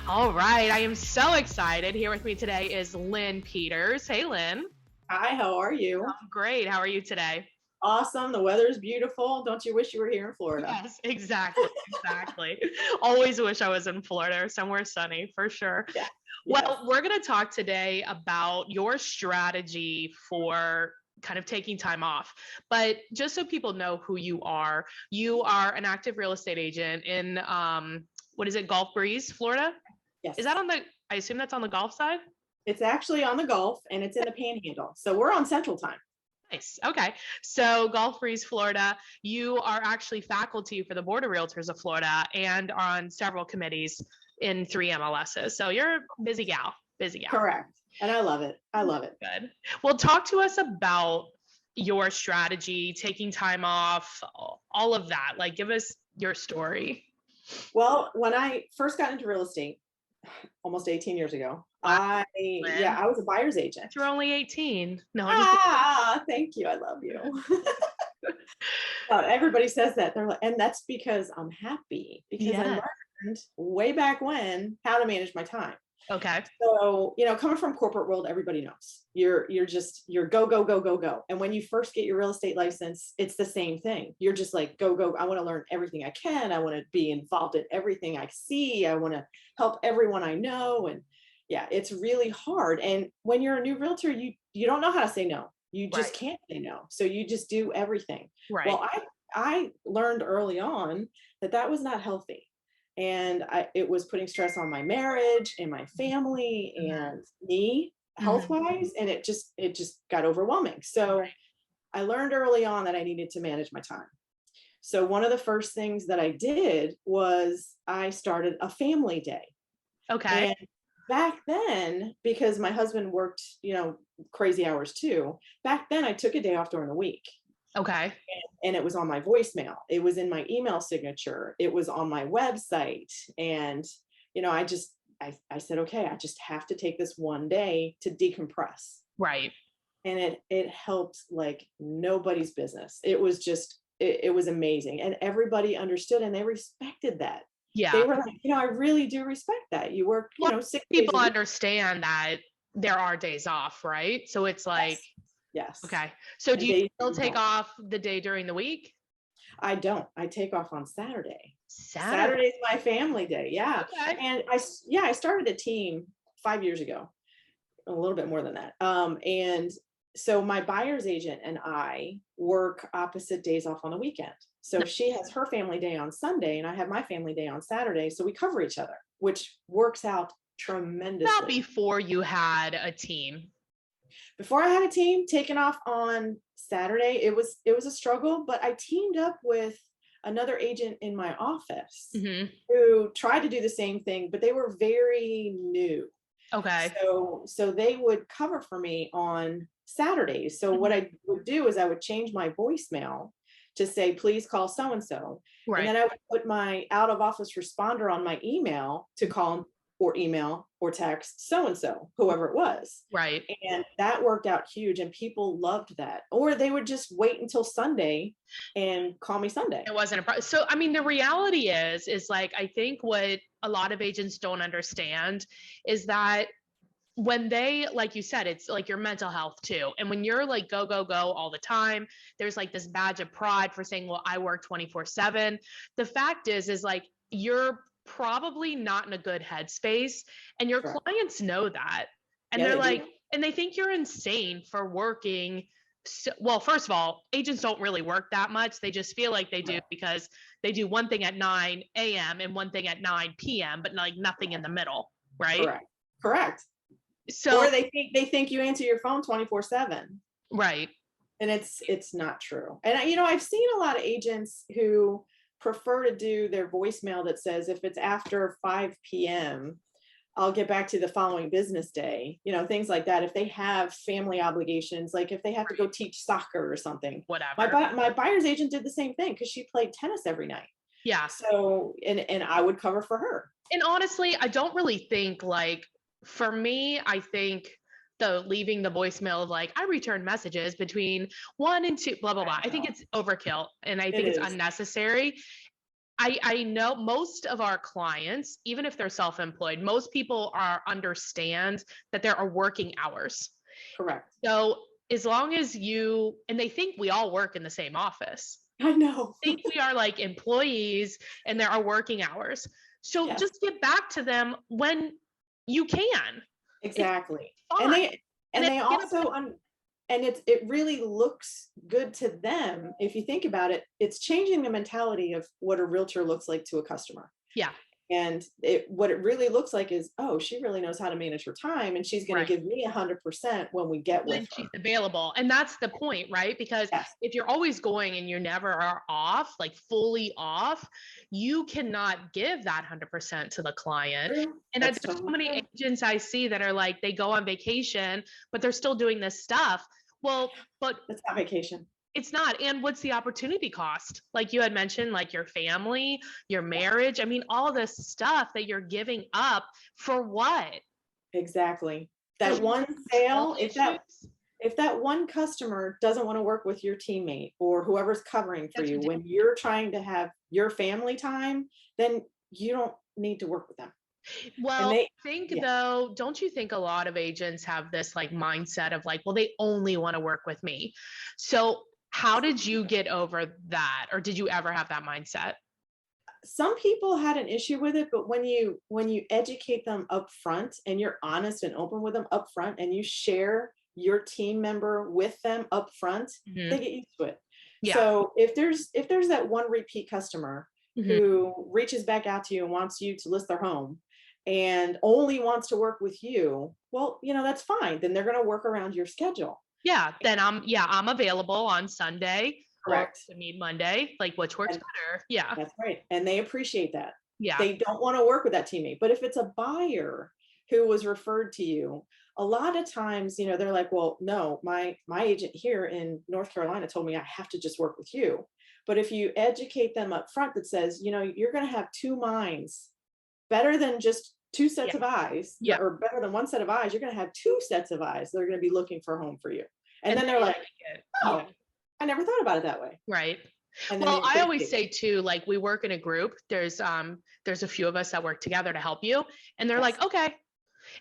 All right, I am so excited. Here with me today is Lynn Peters. Hey, Lynn. Hi, how are you? Great. How are you today? Awesome. The weather's beautiful. Don't you wish you were here in Florida? Yes, exactly. Exactly. Always wish I was in Florida or somewhere sunny for sure. Yeah. Yes. Well, we're going to talk today about your strategy for kind of taking time off. But just so people know who you are an active real estate agent in what is it, Gulf Breeze, Florida? Is that Yes. on the I assume that's on the Gulf side? It's actually on the Gulf and it's in the Panhandle. So we're on Central Time. Nice. Okay. So, Gulf Breeze, Florida, you are actually faculty for the Board of Realtors of Florida and on several committees in three MLSs. So, you're a busy gal, busy gal. Correct. And I love it. I love it. Good. Well, talk to us about your strategy, taking time off, all of that. Like, give us your story. Well, when I first got into real estate almost 18 years ago, Wow, yeah, Lynn. I was a buyer's agent. You're only 18. No, I'm just Thank you. I love you. Everybody says that. They're like, and that's because I'm happy because I yeah. learned way back when how to manage my time. Okay. So, coming from corporate world, everybody knows you're go, go, go, go, go. And when you first get your real estate license, it's the same thing. You're just like, go, go. I want to learn everything I can. I want to be involved in everything I see. I want to help everyone I know. And yeah, it's really hard. And when you're a new realtor, you don't know how to say no. You just Right. can't say no. So you just do everything. Right. Well, I learned early on that that was not healthy, and it was putting stress on my marriage and my family Mhm. and me health Mhm. wise, and it just got overwhelming. So Right. I learned early on that I needed to manage my time. So one of the first things that I did was I started a family day. Okay. And back then, because my husband worked, crazy hours too, back then I took a day off during the week, Okay. and it was on my voicemail. It was in my email signature. It was on my website. And, I said, okay, I just have to take this one day to decompress. Right. And it helped like nobody's business. It was just, it was amazing. And everybody understood and they respected that. They Yeah. were like, I really do respect that. You work, Well, 6 days a people week. understand that there are days off, right? So it's like, Yes. Yes. okay. So do And you they still do take help. off the day during the week? I don't. I take off on Saturday. Saturday. Saturday's my family day. Yeah. Okay. And I started a team 5 years ago, a little bit more than that. And so my buyer's agent and I work opposite days off on the weekend. No, So she has her family day on Sunday and I have my family day on Saturday. So we cover each other, which works out not tremendously. before you had a team. Before I had a team taken off on Saturday, it was a struggle, but I teamed up with another agent in my office Hmm. who tried to do the same thing, but they were very new. Okay. So they would cover for me on Saturdays. So what Mhm. I would do is I would change my voicemail to say, please call so and so. And Right. then I would put my out of office responder on my email to call or email or text so and so, whoever it was. Right. And that worked out huge. And people loved that. Or they would just wait until Sunday and call me Sunday. It wasn't a problem. So, I mean, the reality is like, I think what a lot of agents don't understand is that when they, like you said, it's like your mental health too. And when you're like go, go, go all the time, there's like this badge of pride for saying, well, I work 24/7. The fact is like you're probably not in a good headspace. And your Correct. clients know that. And Yeah, they're they like, do. and they think you're insane for working. So, well, first of all, agents don't really work that much. They just feel like they do Right. because they do one thing at 9 a.m. and one thing at 9 p.m., but like nothing in the middle. Right. Correct. Correct. So, Or they think you answer your phone 24/7. right. And it's not true. And I've seen a lot of agents who prefer to do their voicemail that says if it's after 5 p.m., I'll get back to you the following business day, things like that. If they have family obligations, like if they have to go teach soccer or something. My Whatever. my buyer's agent did the same thing because she played tennis every night. Yeah. So and I would cover for her. And honestly, I don't really think like for me, I think the leaving the voicemail of like, I return messages between 1 and 2, blah, blah, I blah. I think know it's overkill and I it think it's is. unnecessary. I know most of our clients, even if they're self-employed, most people understand that there are working hours. Correct. So as long as and they think we all work in the same office. I know. Think we are like employees and there are working hours. So Yes, just get back to them when you can. exactly. It's And fine. they Get a also and it really looks good to them. If you think about it, it's changing the mentality of what a realtor looks like to a customer. Yeah, And what it really looks like is, oh, she really knows how to manage her time, and she's going to right. give me 100% when we get with When her. she's available. And that's the point, right? Because Yes, if you're always going and you never are off, like fully off, you cannot give that 100% to the client. true. And That's there's so totally many true. agents I see that are like, they go on vacation, but they're still doing this stuff. Well, but That's not vacation. it's not. And what's the opportunity cost? Like you had mentioned, like your family, your marriage. I mean, all this stuff that you're giving up for what? Exactly. Because That you one have control sale, issues. if that one customer doesn't want to work with your teammate or whoever's covering for That's you ridiculous. when you're trying to have your family time, then you don't need to work with them. And Well, they, I think yeah, though, don't you think a lot of agents have this like mindset of like, well, they only want to work with me. So how did you get over that? Or did you ever have that mindset? some people had an issue with it, but when you educate them up front and you're honest and open with them up front and you share your team member with them up front, Hmm. they get used to it. Yeah. So if there's that one repeat customer Hmm. who reaches back out to you and wants you to list their home and only wants to work with you, well, that's fine. Then they're going to work around your schedule. Yeah. Then I'm available on Sunday or Correct. to meet Monday, like which works And better. Yeah. that's right. And they appreciate that. Yeah. They don't want to work with that teammate. But if it's a buyer who was referred to you, a lot of times, they're like, well, no, my agent here in North Carolina told me I have to just work with you. But if you educate them up front that says, you're going to have two minds, better than just two Yeah. sets of eyes, Yeah. or better than one set of eyes, you're going to have two sets of eyes that are going to be looking for a home for you. And then they're like, it. oh, Yeah. I never thought about it that way. Right. And then Well, they I always appreciate say too, like we work in a group. There's a few of us that work together to help you. And they're it. like, Yes. okay.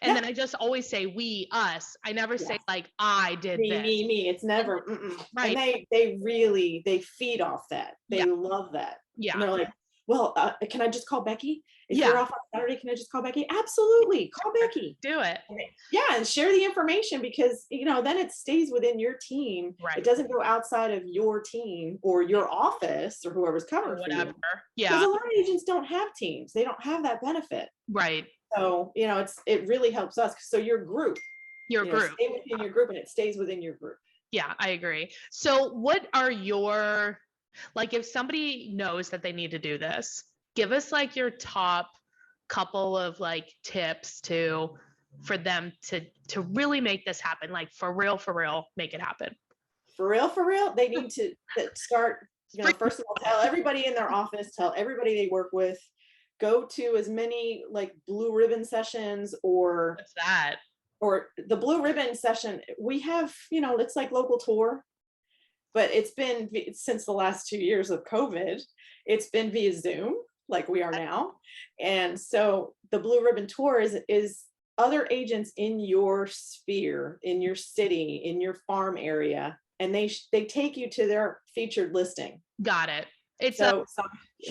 And Yeah. then I just always say we, us. I never say Yes. like I did Me, this. me, me. It's And never. Mm-mm. And right. they feed off that. Yeah. They love that. And Yeah. they're like, well, can I just call Becky? If you're Yeah. off on Saturday, can I just call Becky? Absolutely, call Becky. Do it. Yeah, and share the information because then it stays within your team. Right. It doesn't go outside of your team or your office or whoever's Or covering for whatever. you. Yeah. Because a lot of agents don't have teams. They don't have that benefit. Right. So, it really helps us. So your group, Your group. stay within your group and it stays within your group. Yeah, I agree. So what are like if somebody knows that they need to do this, give us like your top couple of like tips for them to really make this happen, like for real, make it happen. For real, they need to start, first of all, tell everybody in their office, tell everybody they work with, go to as many like blue ribbon sessions or What's that? or the blue ribbon session. We have, it's like local tour, but it's been since the last 2 years of COVID, it's been via Zoom like we are now. And so the blue ribbon tour is other agents in your sphere, in your city, in your farm area, and they take you to their featured listing. Got it. It's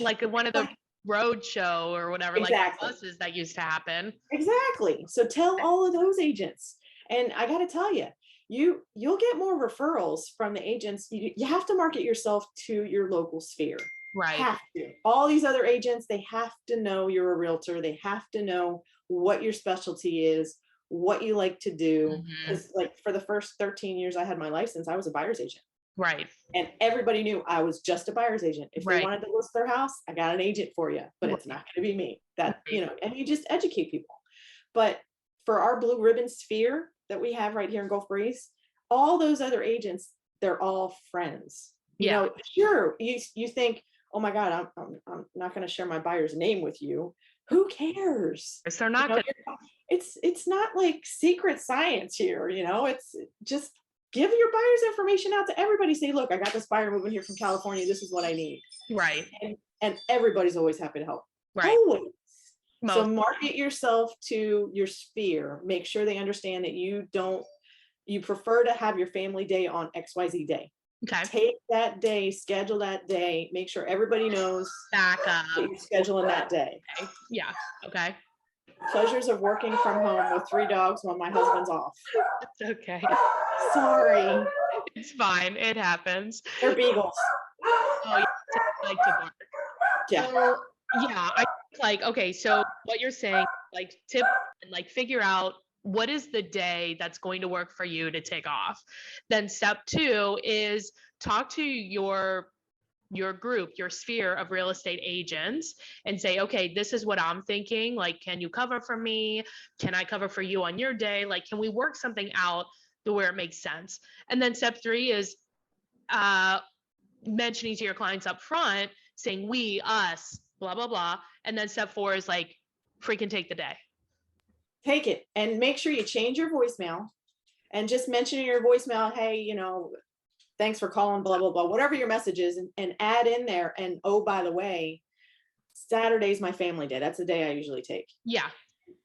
like one of the road show or whatever, exactly. like buses that used to happen. Exactly. So tell all of those agents. And I got to tell you, you'll get more referrals from the agents. You have to market yourself to your local sphere. Right. Have to. All these other agents, they have to know you're a realtor. They have to know what your specialty is, what you like to do. Because like for the first 13 years I had my license, I was a buyer's agent. Right. And everybody knew I was just a buyer's agent. If they wanted to list their house, I got an agent for you, but it's not going to be me. That, and you just educate people. But for our blue ribbon sphere that we have right here in Gulf Breeze, all those other agents, they're all friends. Sure, you think, oh my God, I'm not going to share my buyer's name with you. Who cares? They're not good. It's not like secret science here. It's just give your buyer's information out to everybody. Say, look, I got this buyer moving here from California. This is what I need. Right. and everybody's always happy to help. Right. Always. So Most. market yourself to your sphere. Make sure they understand that you prefer to have your family day on XYZ day. Okay. Take that day, schedule that day, make sure everybody knows Back up. that you're scheduling that day. Okay. Yeah. Okay. Pleasures of working from home with 3 dogs when my husband's off. It's okay. Sorry. It's fine. It happens. They're beagles. Oh, yeah. Like to bark. Yeah. So, yeah, I think like, okay, so what you're saying, like tip and like figure out what is the day that's going to work for you to take off. Then step 2 is talk to your group, your sphere of real estate agents and say, okay, this is what I'm thinking. Like, can you cover for me? Can I cover for you on your day? Like, can we work something out to where it makes sense? And then step 3 is mentioning to your clients up front, saying we, us, blah, blah, blah. And then step 4 is like, freaking take the day. Take it and make sure you change your voicemail and just mention in your voicemail, hey, you know, thanks for calling, blah, blah, blah, whatever your message is, and add in there. And oh, by the way, Saturday's my family day. That's the day I usually take. Yeah.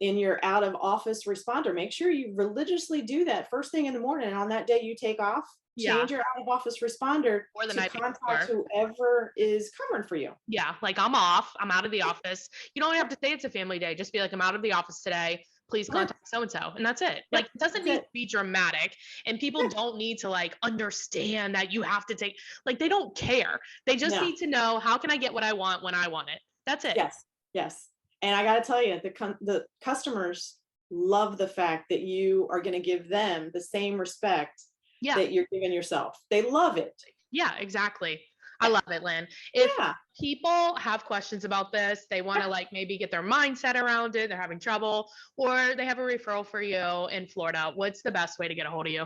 In your out of office responder, make sure you religiously do that first thing in the morning. And on that day you take off, change your out of office responder Or the to night contact before. whoever is covering for you. Yeah. Like I'm off. I'm out of the office. You don't have to say it's a family day. Just be like, I'm out of the office today. Please contact so-and-so. And that's it. Like, it doesn't need to be dramatic. And people don't need to like understand that you have to take, like, they don't care. They just need to know, how can I get what I want when I want it? That's it. Yes. Yes. And I got to tell you, the customers love the fact that you are going to give them the same respect that you're giving yourself. They love it. Yeah, exactly. I love it, Lynn. If Yeah. people have questions about this, they want to like maybe get their mindset around it, they're having trouble, or they have a referral for you in Florida, what's the best way to get a hold of you?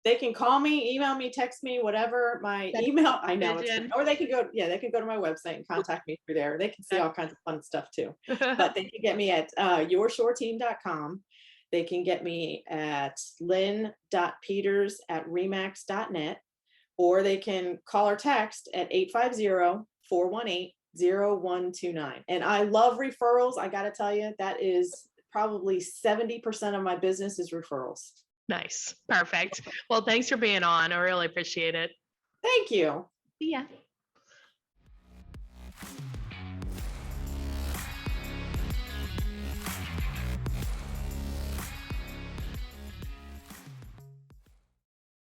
They can call me, email me, text me, whatever. My email, I know or they can go, they can go to my website and contact me through there. They can see all kinds of fun stuff too. But they can get me at yourshoreteam.com. They can get me at lynn.peters@remax.net, or they can call or text at 850-418-0129. And I love referrals. I got to tell you, that is probably 70% of my business is referrals. Nice. Perfect. Well, thanks for being on. I really appreciate it. Thank you. See ya.